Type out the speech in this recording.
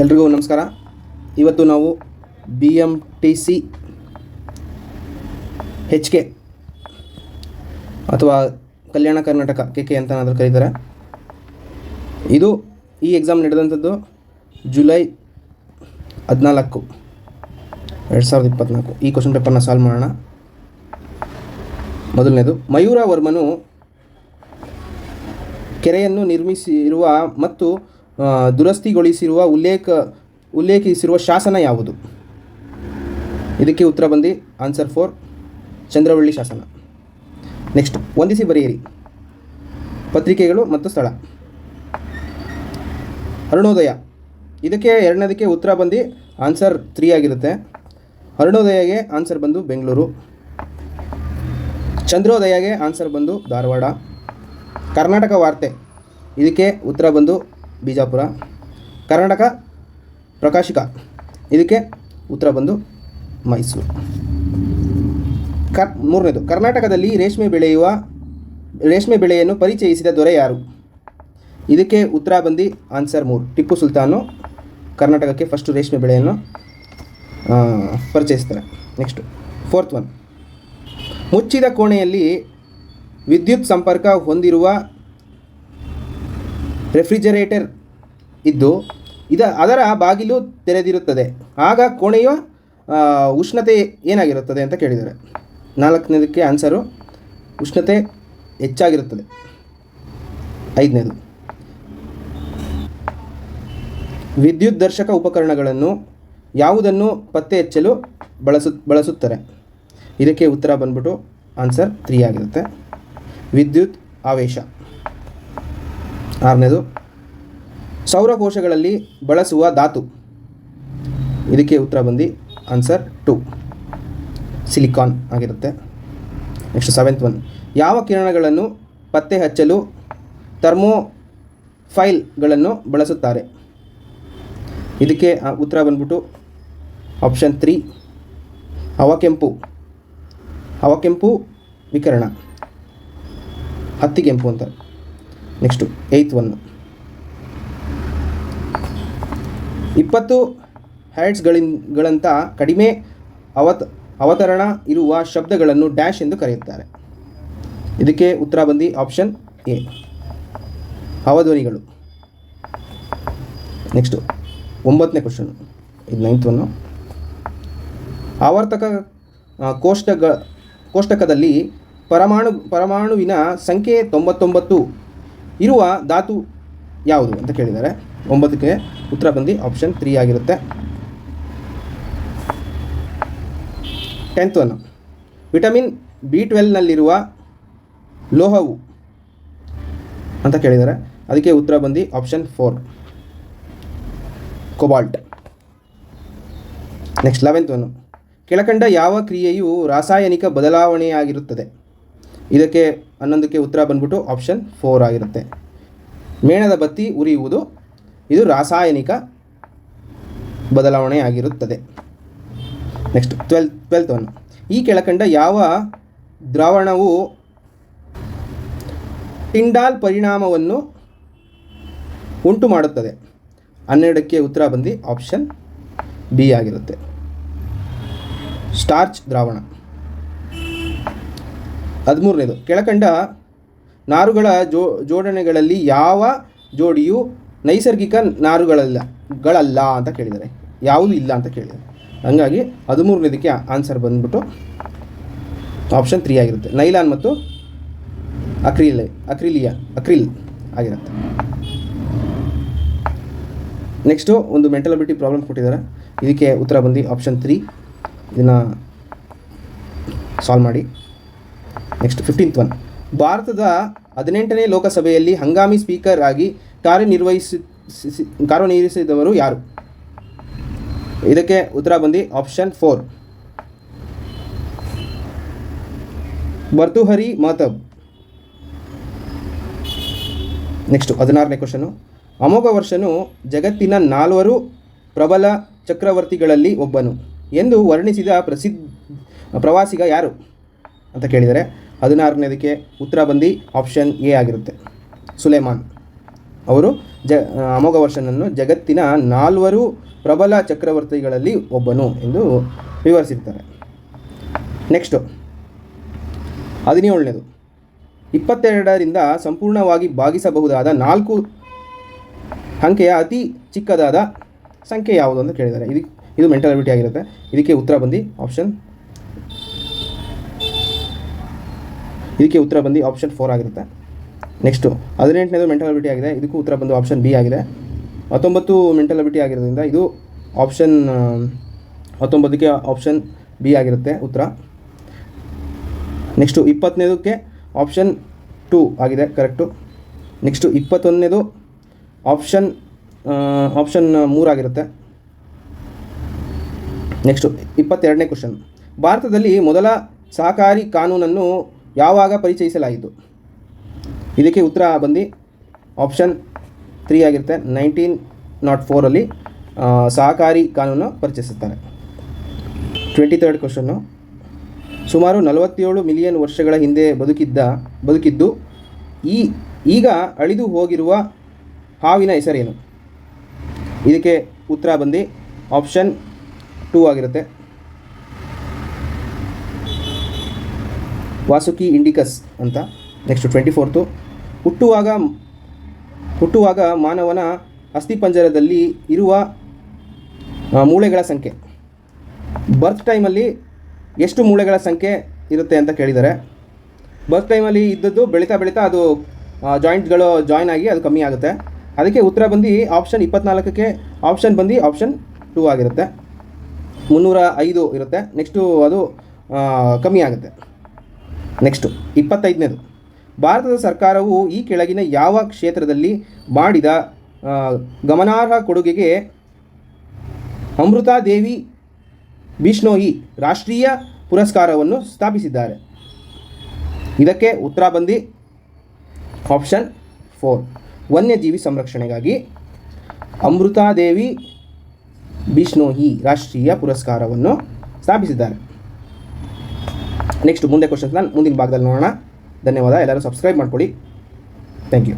ಎಲ್ರಿಗೂ ನಮಸ್ಕಾರ. ಇವತ್ತು ನಾವು BMTC HK ಅಥವಾ ಕಲ್ಯಾಣ ಕರ್ನಾಟಕ KK ಅಂತ ಏನಾದರೂ ಕರೀತಾರೆ. ಈ ಎಕ್ಸಾಮ್ ನಡೆದಂಥದ್ದು ಜುಲೈ 14, 2024. ಈ ಕ್ವಶನ್ ಪೇಪರ್ನ ಸಾಲ್ವ್ ಮಾಡೋಣ. ಮೊದಲನೇದು, ಮಯೂರ ವರ್ಮನು ಕೆರೆಯನ್ನು ನಿರ್ಮಿಸಿರುವ ಮತ್ತು ದುರಸ್ತಿಗೊಳಿಸಿರುವ ಉಲ್ಲೇಖಿಸಿರುವ ಶಾಸನ ಯಾವುದು? ಇದಕ್ಕೆ ಉತ್ತರ ಬಂದು ಆನ್ಸರ್ 4, ಚಂದ್ರವಳ್ಳಿ ಶಾಸನ. ನೆಕ್ಸ್ಟ್, ಹೊಂದಿಸಿ ಬರೆಯಿರಿ ಪತ್ರಿಕೆಗಳು ಮತ್ತು ಸ್ಥಳ. ಅರುಣೋದಯ, ಇದಕ್ಕೆ ಎರಡನೇದಕ್ಕೆ ಉತ್ತರ ಬಂದು ಆನ್ಸರ್ 3 ಆಗಿರುತ್ತೆ. ಅರುಣೋದಯಗೆ ಆನ್ಸರ್ ಬಂದು ಬೆಂಗಳೂರು. ಚಂದ್ರೋದಯಗೆ ಆನ್ಸರ್ ಬಂದು ಧಾರವಾಡ. ಕರ್ನಾಟಕ ವಾರ್ತೆ, ಇದಕ್ಕೆ ಉತ್ತರ ಬಂದು ಬಿಜಾಪುರ. ಕರ್ನಾಟಕ ಪ್ರಕಾಶಿಕ, ಇದಕ್ಕೆ ಉತ್ತರ ಬಂದು ಮೈಸೂರು. ಮೂರನೇದು, ಕರ್ನಾಟಕದಲ್ಲಿ ರೇಷ್ಮೆ ಬೆಳೆಯನ್ನು ಪರಿಚಯಿಸಿದ ದೊರೆ ಯಾರು? ಇದಕ್ಕೆ ಉತ್ತರ ಬಂದು ಆನ್ಸರ್ 3, ಟಿಪ್ಪು ಸುಲ್ತಾನು ಕರ್ನಾಟಕಕ್ಕೆ ಫಸ್ಟು ರೇಷ್ಮೆ ಬೆಳೆಯನ್ನು ಪರಿಚಯಿಸ್ತಾರೆ. ನೆಕ್ಸ್ಟು, ಫೋರ್ತ್ ಒನ್, ಮುಚ್ಚಿದ ಕೋಣೆಯಲ್ಲಿ ವಿದ್ಯುತ್ ಸಂಪರ್ಕ ಹೊಂದಿರುವ ರೆಫ್ರಿಜರೇಟರ್ ಇದ್ದು ಅದರ ಬಾಗಿಲು ತೆರೆದಿರುತ್ತದೆ. ಆಗ ಕೋಣೆಯ ಉಷ್ಣತೆ ಏನಾಗಿರುತ್ತದೆ ಅಂತ ಕೇಳಿದ್ದಾರೆ. 4ನೇದಕ್ಕೆ ಆನ್ಸರು ಉಷ್ಣತೆ ಹೆಚ್ಚಾಗಿರುತ್ತದೆ. 5ನೇದು, ವಿದ್ಯುತ್ ದರ್ಶಕ ಉಪಕರಣಗಳನ್ನು ಯಾವುದನ್ನು ಪತ್ತೆ ಹಚ್ಚಲು ಬಳಸುತ್ತಾರೆ? ಇದಕ್ಕೆ ಉತ್ತರ ಬಂದ್ಬಿಟ್ಟು ಆನ್ಸರ್ 3 ಆಗಿರುತ್ತೆ, ವಿದ್ಯುತ್ ಆವೇಶ. 6ನೇದು, ಸೌರಕೋಶಗಳಲ್ಲಿ ಬಳಸುವ ಧಾತು. ಇದಕ್ಕೆ ಉತ್ತರ ಬಂದು ಆನ್ಸರ್ 2, ಸಿಲಿಕಾನ್ ಆಗಿರುತ್ತೆ. ನೆಕ್ಸ್ಟ್ 7th ಒನ್, ಯಾವ ಕಿರಣಗಳನ್ನು ಪತ್ತೆ ಹಚ್ಚಲು ಥರ್ಮೋಫೈಲ್ಗಳನ್ನು ಬಳಸುತ್ತಾರೆ? ಇದಕ್ಕೆ ಉತ್ತರ ಬಂದ್ಬಿಟ್ಟು ಆಪ್ಷನ್ 3, ಅವಕೆಂಪು ವಿಕಿರಣ, ಹತ್ತಿಗೆಂಪು ಅಂತ. ನೆಕ್ಸ್ಟು 8th ಒನ್, 20 ಹರ್ಟ್ಜ್ಗಳಂತ ಕಡಿಮೆ ಅವತರಣ ಇರುವ ಶಬ್ದಗಳನ್ನು ಡ್ಯಾಶ್ ಎಂದು ಕರೆಯುತ್ತಾರೆ. ಇದಕ್ಕೆ ಉತ್ತರ ಬಂದು ಆಪ್ಷನ್ A, ಅವಧ್ವನಿಗಳು. ನೆಕ್ಸ್ಟು 9ನೇ ಕ್ವಶನ್, ಇದು 9th ಒನ್ನು, ಆವರ್ತಕ ಕೋಷ್ಟಕದಲ್ಲಿ ಪರಮಾಣುವಿನ ಸಂಖ್ಯೆ 99 ಇರುವ ಧಾತು ಯಾವುದು ಅಂತ ಕೇಳಿದ್ದಾರೆ. 9ಕ್ಕೆ ಉತ್ತರ ಬಂದು ಆಪ್ಷನ್ 3 ಆಗಿರುತ್ತೆ. 10th ಒನ್, ವಿಟಮಿನ್ B12ನಲ್ಲಿರುವ ಲೋಹವು ಅಂತ ಕೇಳಿದ್ದಾರೆ. ಅದಕ್ಕೆ ಉತ್ತರ ಬಂದು option 4, cobalt. Next 11th one, ಕೆಳಕಂಡ ಯಾವ ಕ್ರಿಯೆಯು ರಾಸಾಯನಿಕ ಬದಲಾವಣೆಯಾಗಿರುತ್ತದೆ? ಇದಕ್ಕೆ 11ಕ್ಕೆ ಉತ್ತರ ಬಂದ್ಬಿಟ್ಟು ಆಪ್ಷನ್ 4 ಆಗಿರುತ್ತೆ, ಮೇಣದ ಬತ್ತಿ ಉರಿಯುವುದು. ಇದು ರಾಸಾಯನಿಕ ಬದಲಾವಣೆಯಾಗಿರುತ್ತದೆ. ನೆಕ್ಸ್ಟ್ 12th ಒನ್, ಈ ಕೆಳಕಂಡ ಯಾವ ದ್ರಾವಣವು ಟಿಂಡಾಲ್ ಪರಿಣಾಮವನ್ನು ಉಂಟು ಮಾಡುತ್ತದೆ? 12ಕ್ಕೆ ಉತ್ತರ ಬಂದು ಆಪ್ಷನ್ B ಆಗಿರುತ್ತೆ, ಸ್ಟಾರ್ಚ್ ದ್ರಾವಣ. 13ನೇದು, ಕೆಳಕಂಡ ನಾರುಗಳ ಜೋಡಣೆಗಳಲ್ಲಿ ಯಾವ ಜೋಡಿಯು ನೈಸರ್ಗಿಕ ನಾರುಗಳಲ್ಲ ಅಂತ ಕೇಳಿದ್ದಾರೆ. ಯಾವುದು ಇಲ್ಲ ಅಂತ ಕೇಳಿದ್ದಾರೆ. ಹಾಗಾಗಿ 13ನೇದಕ್ಕೆ ಆನ್ಸರ್ ಬಂದ್ಬಿಟ್ಟು ಆಪ್ಷನ್ 3 ಆಗಿರುತ್ತೆ, ನೈಲಾನ್ ಮತ್ತು ಅಕ್ರಿಲ್ ಆಗಿರುತ್ತೆ. ನೆಕ್ಸ್ಟು ಒಂದು ಮೆಂಟಲ್ ಅಬಿಲಿಟಿ ಪ್ರಾಬ್ಲಮ್ ಕೊಟ್ಟಿದ್ದಾರೆ. ಇದಕ್ಕೆ ಉತ್ತರ ಬಂದು ಆಪ್ಷನ್ 3, ಇದನ್ನು ಸಾಲ್ವ್ ಮಾಡಿ. ನೆಕ್ಸ್ಟ್ 15th ಒನ್, ಭಾರತದ 18ನೇ ಲೋಕಸಭೆಯಲ್ಲಿ ಹಂಗಾಮಿ ಸ್ಪೀಕರ್ ಆಗಿ ಕಾರ್ಯನಿರ್ವಹಿಸಿದವರು ಯಾರು? ಇದಕ್ಕೆ ಉತ್ತರ ಬಂದು ಆಪ್ಷನ್ 4, ಭರ್ತೃಹರಿ ಮಹತಾಬ್. ನೆಕ್ಸ್ಟು 16ನೇ ಕ್ವಶನು, ಅಮೋಘ ವರ್ಷನು ಜಗತ್ತಿನ 4 ಪ್ರಬಲ ಚಕ್ರವರ್ತಿಗಳಲ್ಲಿ ಒಬ್ಬನು ಎಂದು ವರ್ಣಿಸಿದ ಪ್ರವಾಸಿಗ ಯಾರು ಅಂತ ಕೇಳಿದರೆ 16ನೇದಕ್ಕೆ ಉತ್ತರ ಬಂದು ಆಪ್ಷನ್ A ಆಗಿರುತ್ತೆ, ಸುಲೇಮಾನ್. ಅವರು ಅಮೋಘ ವರ್ಷನನ್ನು ಜಗತ್ತಿನ 4 ಪ್ರಬಲ ಚಕ್ರವರ್ತಿಗಳಲ್ಲಿ ಒಬ್ಬನು ಎಂದು ವಿವರಿಸಿರ್ತಾರೆ. ನೆಕ್ಸ್ಟು 17ನೇದು 22ರಿಂದ ಸಂಪೂರ್ಣವಾಗಿ ಭಾಗಿಸಬಹುದಾದ 4 ಅಂಕೆಯ ಅತಿ ಚಿಕ್ಕದಾದ ಸಂಖ್ಯೆ ಯಾವುದು ಅಂತ ಕೇಳಿದ್ದಾರೆ. ಇದು ಮೆಂಟಲ್ ಅಬಿಲಿಟಿ ಆಗಿರುತ್ತೆ. ಇದಕ್ಕೆ ಉತ್ತರ ಬಂದು ಆಪ್ಷನ್ 4 ಆಗಿರುತ್ತೆ. ನೆಕ್ಸ್ಟು 18ನೇದು ಮೆಂಟಲ್ ಅಬಿಲಿಟಿ ಆಗಿದೆ. ಇದಕ್ಕೂ ಉತ್ತರ ಬಂದು ಆಪ್ಷನ್ ಬಿ ಆಗಿದೆ. 19 ಮೆಂಟಲ್ ಅಬಿಲಿಟಿ ಆಗಿರೋದ್ರಿಂದ ಇದು ಆಪ್ಷನ್ 19ಕ್ಕೆ ಆಪ್ಷನ್ ಬಿ ಆಗಿರುತ್ತೆ ಉತ್ತರ. ನೆಕ್ಸ್ಟು 20ನೇದಕ್ಕೆ ಆಪ್ಷನ್ 2 ಆಗಿದೆ ಕರೆಕ್ಟು. ನೆಕ್ಸ್ಟು 21ನೇದು ಆಪ್ಷನ್ 3 ಆಗಿರುತ್ತೆ. ನೆಕ್ಸ್ಟು 22ನೇ ಕ್ವಶನ್, ಭಾರತದಲ್ಲಿ ಮೊದಲ ಸಹಕಾರಿ ಕಾನೂನನ್ನು ಯಾವಾಗ ಪರಿಚಯಿಸಲಾಯಿತು? ಇದಕ್ಕೆ ಉತ್ತರ ಬಂದು ಆಪ್ಷನ್ 3 ಆಗಿರುತ್ತೆ. 1904 ಸಹಕಾರಿ ಕಾನೂನು ಪರಿಚಯಿಸುತ್ತಾರೆ. 23rd ಕ್ವಶನ್ನು, ಸುಮಾರು 47 ಮಿಲಿಯನ್ ವರ್ಷಗಳ ಹಿಂದೆ ಬದುಕಿದ್ದು ಈಗ ಅಳಿದು ಹೋಗಿರುವ ಹಾವಿನ ಹೆಸರೇನು? ಇದಕ್ಕೆ ಉತ್ತರ ಬಂದು ಆಪ್ಷನ್ 2 ಆಗಿರುತ್ತೆ. ವಾಸುಕಿ ಇಂಡಿಕಸ್ ಅಂತ. ನೆಕ್ಸ್ಟ್ 24th, ಹುಟ್ಟುವಾಗ ಮಾನವನ ಅಸ್ಥಿಪಂಜರದಲ್ಲಿ ಇರುವ ಮೂಳೆಗಳ ಸಂಖ್ಯೆ. ಬರ್ತ್ ಟೈಮಲ್ಲಿ ಎಷ್ಟು ಮೂಳೆಗಳ ಸಂಖ್ಯೆ ಇರುತ್ತೆ ಅಂತ ಕೇಳಿದ್ದಾರೆ. ಬರ್ತ್ ಟೈಮಲ್ಲಿ ಇದ್ದದ್ದು ಬೆಳೀತಾ ಅದು ಜಾಯಿಂಟ್ಗಳು ಜಾಯ್ನ್ ಆಗಿ ಅದು ಕಮ್ಮಿ ಆಗುತ್ತೆ. ಅದಕ್ಕೆ ಉತ್ತರ ಬಂದು ಆಪ್ಷನ್ 24ಕ್ಕೆ ಆಪ್ಷನ್ ಬಂದು ಆಪ್ಷನ್ 2 ಆಗಿರುತ್ತೆ. 305 ಇರುತ್ತೆ. ನೆಕ್ಸ್ಟು ಅದು ಕಮ್ಮಿ ಆಗುತ್ತೆ. ನೆಕ್ಸ್ಟು 25ನೇದು, ಭಾರತದ ಸರ್ಕಾರವು ಈ ಕೆಳಗಿನ ಯಾವ ಕ್ಷೇತ್ರದಲ್ಲಿ ಮಾಡಿದ ಗಮನಾರ್ಹ ಕೊಡುಗೆಗೆ ಅಮೃತಾ ದೇವಿ ಬಿಷ್ಣೋಯಿ ರಾಷ್ಟ್ರೀಯ ಪುರಸ್ಕಾರವನ್ನು ಸ್ಥಾಪಿಸಿದ್ದಾರೆ? ಇದಕ್ಕೆ ಉತ್ತರ ಬಂದು ಆಪ್ಷನ್ 4, ವನ್ಯಜೀವಿ ಸಂರಕ್ಷಣೆಗಾಗಿ ಅಮೃತಾ ದೇವಿ ಬಿಷ್ಣೋಯಿ ರಾಷ್ಟ್ರೀಯ ಪುರಸ್ಕಾರವನ್ನು ಸ್ಥಾಪಿಸಿದ್ದಾರೆ. ನೆಕ್ಸ್ಟ್ ಮುಂದೆ ಕ್ವಶನ್ಸ್ನ ಮುಂದಿನ ಭಾಗದಲ್ಲಿ ನೋಡೋಣ. ಧನ್ಯವಾದ. ಎಲ್ಲರೂ ಸಬ್ಸ್ಕ್ರೈಬ್ ಮಾಡ್ಕೊಳ್ಳಿ. Thank you.